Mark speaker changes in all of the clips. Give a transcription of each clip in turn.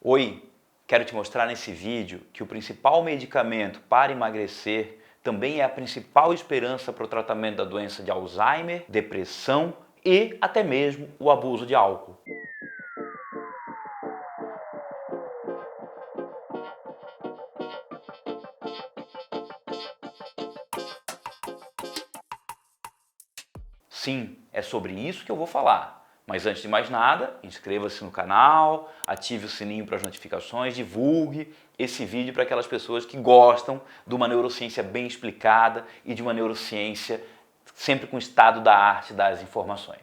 Speaker 1: Oi, quero te mostrar nesse vídeo que o principal medicamento para emagrecer também é a principal esperança para o tratamento da doença de Alzheimer, depressão e até mesmo o abuso de álcool. Sim, é sobre isso que eu vou falar. Mas antes de mais nada, inscreva-se no canal, ative o sininho para as notificações, divulgue esse vídeo para aquelas pessoas que gostam de uma neurociência bem explicada e de uma neurociência sempre com o estado da arte das informações.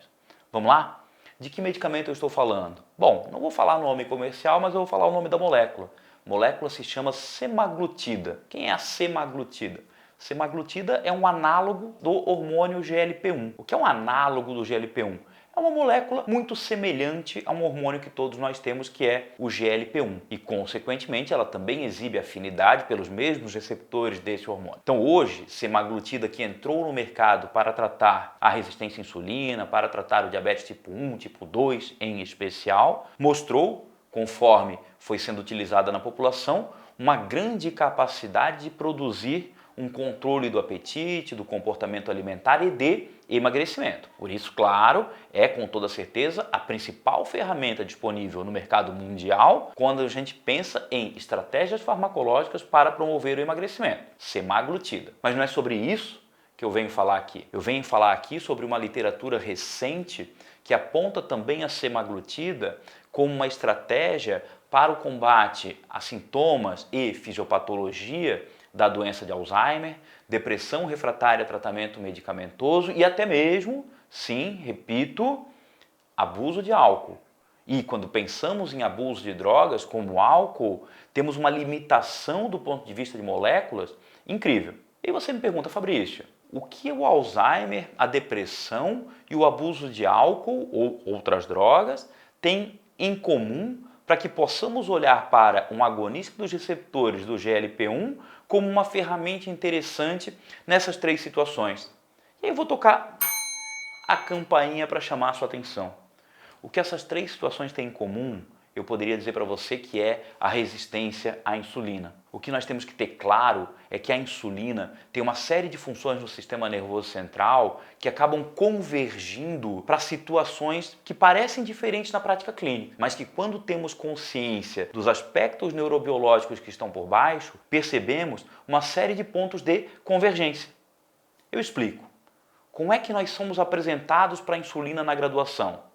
Speaker 1: Vamos lá? De que medicamento eu estou falando? Bom, não vou falar o nome comercial, mas eu vou falar o nome da molécula. A molécula se chama semaglutida. Quem é a semaglutida? Semaglutida é um análogo do hormônio GLP-1. O que é um análogo do GLP-1? É uma molécula muito semelhante a um hormônio que todos nós temos, que é o GLP-1. E, consequentemente, ela também exibe afinidade pelos mesmos receptores desse hormônio. Então, hoje, semaglutida, que entrou no mercado para tratar a resistência à insulina, para tratar o diabetes tipo 1, tipo 2 em especial, mostrou, conforme foi sendo utilizada na população, uma grande capacidade de produzir um controle do apetite, do comportamento alimentar e de emagrecimento. Por isso, claro, é com toda certeza a principal ferramenta disponível no mercado mundial quando a gente pensa em estratégias farmacológicas para promover o emagrecimento, semaglutida. Mas não é sobre isso que eu venho falar aqui. Eu venho falar aqui sobre uma literatura recente que aponta também a semaglutida como uma estratégia para o combate a sintomas e fisiopatologia da doença de Alzheimer, depressão refratária a tratamento medicamentoso e até mesmo, sim, repito, abuso de álcool. E quando pensamos em abuso de drogas como álcool, temos uma limitação do ponto de vista de moléculas incrível. E você me pergunta, Fabrício, o que o Alzheimer, a depressão e o abuso de álcool ou outras drogas têm em comum para que possamos olhar para um agonista dos receptores do GLP-1 como uma ferramenta interessante nessas três situações? E aí eu vou tocar a campainha para chamar a sua atenção. O que essas três situações têm em comum, eu poderia dizer para você que é a resistência à insulina. O que nós temos que ter claro é que a insulina tem uma série de funções no sistema nervoso central que acabam convergindo para situações que parecem diferentes na prática clínica, mas que quando temos consciência dos aspectos neurobiológicos que estão por baixo, percebemos uma série de pontos de convergência. Eu explico. Como é que nós somos apresentados para a insulina na graduação?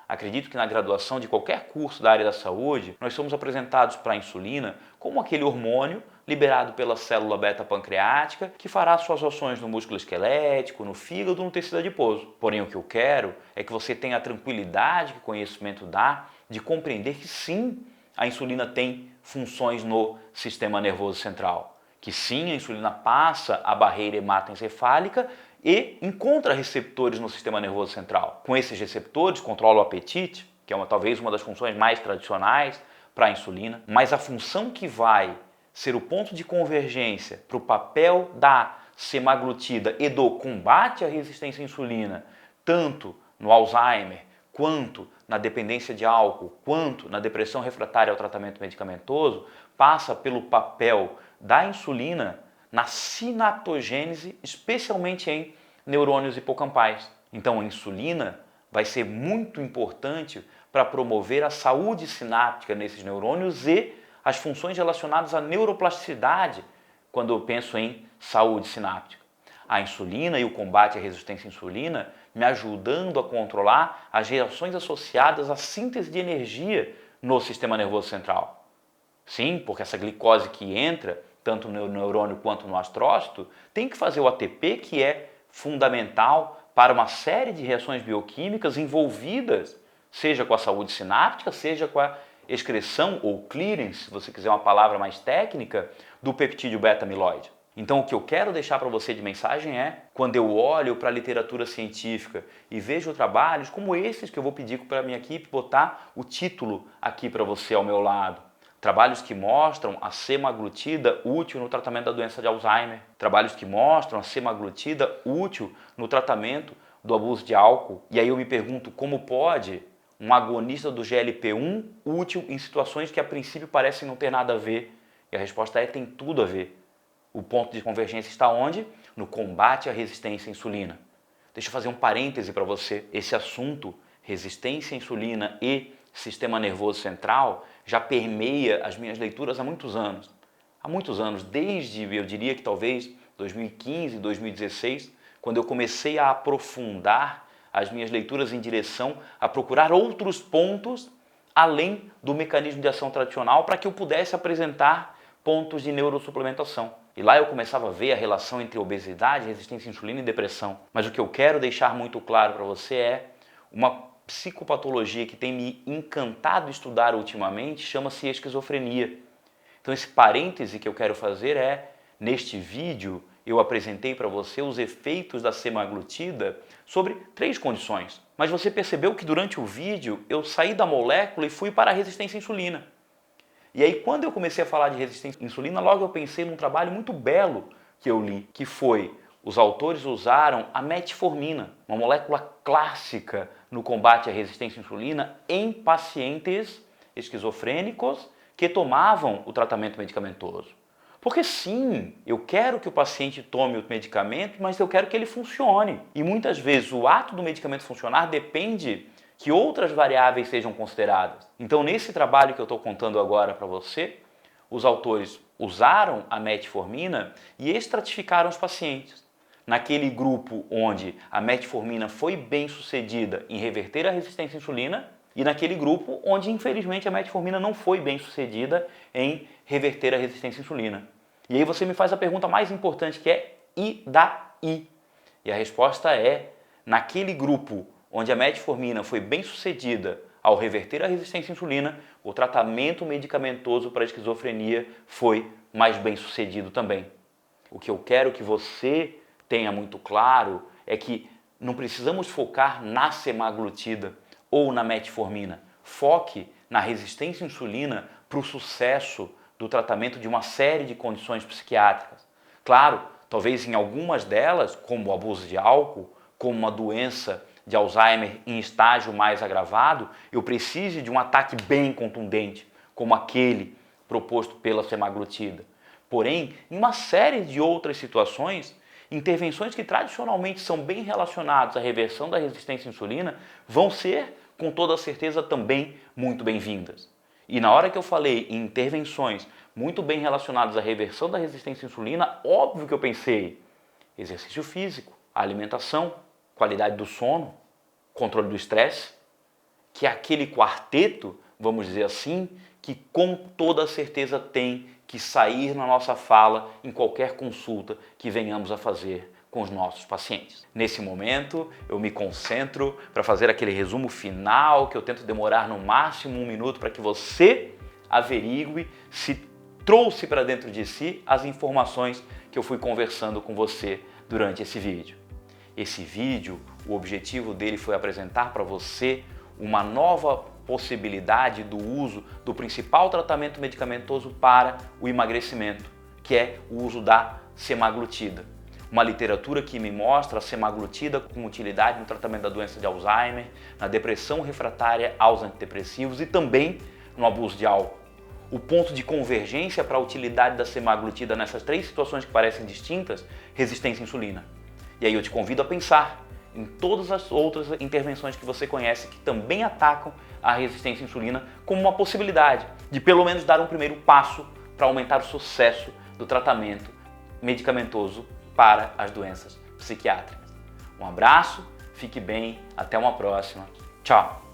Speaker 1: Acredito que na graduação de qualquer curso da área da saúde, nós somos apresentados para a insulina como aquele hormônio liberado pela célula beta-pancreática que fará suas ações no músculo esquelético, no fígado, no tecido adiposo. Porém, o que eu quero é que você tenha a tranquilidade que o conhecimento dá de compreender que sim, a insulina tem funções no sistema nervoso central. Que sim, a insulina passa a barreira hematoencefálica e encontra receptores no sistema nervoso central. Com esses receptores, controla o apetite, que é talvez uma das funções mais tradicionais para a insulina, mas a função que vai ser o ponto de convergência para o papel da semaglutida e do combate à resistência à insulina, tanto no Alzheimer, quanto na dependência de álcool, quanto na depressão refratária ao tratamento medicamentoso, passa pelo papel da insulina na sinaptogênese, especialmente em neurônios hipocampais. Então a insulina vai ser muito importante para promover a saúde sináptica nesses neurônios e as funções relacionadas à neuroplasticidade quando eu penso em saúde sináptica. A insulina e o combate à resistência à insulina me ajudando a controlar as reações associadas à síntese de energia no sistema nervoso central. Sim, porque essa glicose que entra tanto no neurônio quanto no astrócito, tem que fazer o ATP, que é fundamental para uma série de reações bioquímicas envolvidas, seja com a saúde sináptica, seja com a excreção ou clearance, se você quiser uma palavra mais técnica, do peptídeo beta-amiloide. Então o que eu quero deixar para você de mensagem é, quando eu olho para a literatura científica e vejo trabalhos como esses que eu vou pedir para a minha equipe botar o título aqui para você ao meu lado, trabalhos que mostram a semaglutida útil no tratamento da doença de Alzheimer. Trabalhos que mostram a semaglutida útil no tratamento do abuso de álcool. E aí eu me pergunto como pode um agonista do GLP-1 útil em situações que a princípio parecem não ter nada a ver? E a resposta é: tem tudo a ver. O ponto de convergência está onde? No combate à resistência à insulina. Deixa eu fazer um parêntese para você. Esse assunto, resistência à insulina e sistema nervoso central, já permeia as minhas leituras há muitos anos. Há muitos anos, desde, eu diria que talvez 2015, 2016, quando eu comecei a aprofundar as minhas leituras em direção a procurar outros pontos além do mecanismo de ação tradicional para que eu pudesse apresentar pontos de neurosuplementação. E lá eu começava a ver a relação entre obesidade, resistência à insulina e depressão. Mas o que eu quero deixar muito claro para você é uma psicopatologia que tem me encantado estudar ultimamente, chama-se esquizofrenia. Então esse parêntese que eu quero fazer é, neste vídeo eu apresentei para você os efeitos da semaglutida sobre 3 condições. Mas você percebeu que durante o vídeo eu saí da molécula e fui para a resistência à insulina. E aí quando eu comecei a falar de resistência à insulina, logo eu pensei num trabalho muito belo que eu li, que foi, os autores usaram a metformina, uma molécula clássica no combate à resistência à insulina em pacientes esquizofrênicos que tomavam o tratamento medicamentoso. Porque sim, eu quero que o paciente tome o medicamento, mas eu quero que ele funcione. E muitas vezes o ato do medicamento funcionar depende que outras variáveis sejam consideradas. Então, nesse trabalho que eu estou contando agora para você, os autores usaram a metformina e estratificaram os pacientes. Naquele grupo onde a metformina foi bem sucedida em reverter a resistência à insulina, e naquele grupo onde, infelizmente, a metformina não foi bem sucedida em reverter a resistência à insulina. E aí você me faz a pergunta mais importante, que é: e daí? E a resposta é: naquele grupo onde a metformina foi bem sucedida ao reverter a resistência à insulina, o tratamento medicamentoso para a esquizofrenia foi mais bem sucedido também. O que eu quero que você tenha muito claro é que não precisamos focar na semaglutida ou na metformina. Foque na resistência à insulina para o sucesso do tratamento de uma série de condições psiquiátricas. Claro, talvez em algumas delas, como o abuso de álcool, como uma doença de Alzheimer em estágio mais agravado, eu precise de um ataque bem contundente, como aquele proposto pela semaglutida. Porém, em uma série de outras situações, intervenções que tradicionalmente são bem relacionadas à reversão da resistência à insulina vão ser, com toda certeza, também muito bem-vindas. E na hora que eu falei em intervenções muito bem relacionadas à reversão da resistência à insulina, óbvio que eu pensei exercício físico, alimentação, qualidade do sono, controle do estresse, que é aquele quarteto, vamos dizer assim, que com toda certeza tem que sair na nossa fala em qualquer consulta que venhamos a fazer com os nossos pacientes. Nesse momento, eu me concentro para fazer aquele resumo final que eu tento demorar no máximo 1 minuto para que você averigue se trouxe para dentro de si as informações que eu fui conversando com você durante esse vídeo. Esse vídeo, o objetivo dele foi apresentar para você uma nova possibilidade do uso do principal tratamento medicamentoso para o emagrecimento, que é o uso da semaglutida. Uma literatura que me mostra a semaglutida com utilidade no tratamento da doença de Alzheimer, na depressão refratária aos antidepressivos e também no abuso de álcool. O ponto de convergência para a utilidade da semaglutida nessas 3 situações que parecem distintas, resistência à insulina. E aí eu te convido a pensar em todas as outras intervenções que você conhece que também atacam a resistência à insulina como uma possibilidade de pelo menos dar um primeiro passo para aumentar o sucesso do tratamento medicamentoso para as doenças psiquiátricas. Um abraço, fique bem, até uma próxima. Tchau!